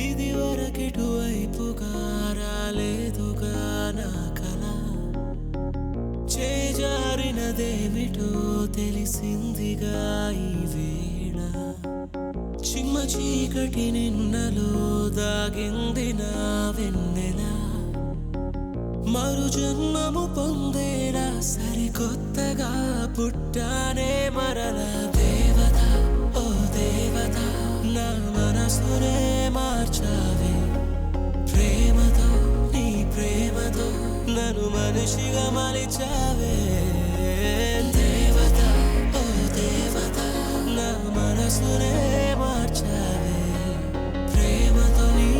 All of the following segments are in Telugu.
ఇది వరకిటువైపుగా రాలేదుగా నా కల చేజారినదేమిటో తెలిసిందిగా ఈ వేళ చిమ్మ చీకటి నిన్నలో దాగింది నా వెన్నెల మరు జన్మము పొందేలా సరికొత్తగా పుట్టానే మరల దేవత ఓ దేవత నా మనసునే మార్చావే ప్రేమతో నీ ప్రేమతో నన్ను మనిషిగా మలిచావే దేవత ఓ దేవత నా మనసునే మార్చావే ప్రేమతో నీ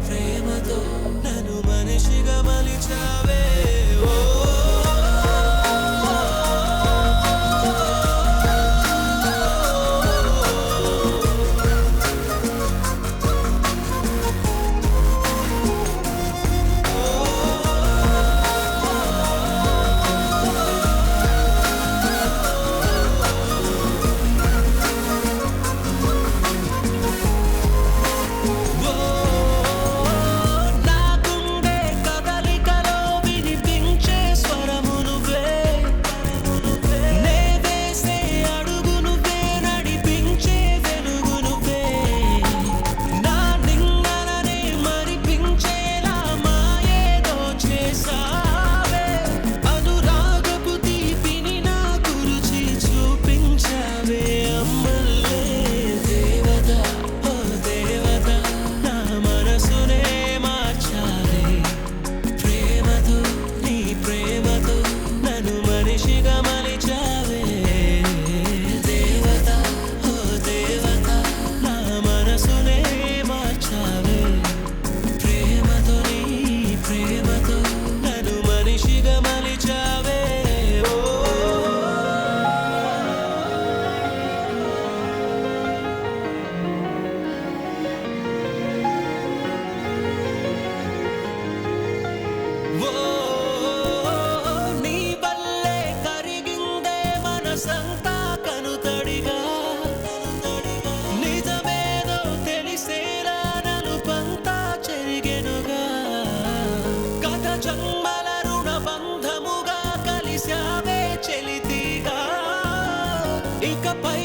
ప్రేమతో నన్ను మనిషిగా మలిచావే ఓ నీ వల్లే కరిగిందే మనసంతా కనుతడిగా నిజమేదో తెలిసేలా నలుపంతా చెరిగెనుగా గత జన్మల రుణ బంధముగా కలిశావే చెలితిగా ఇకపై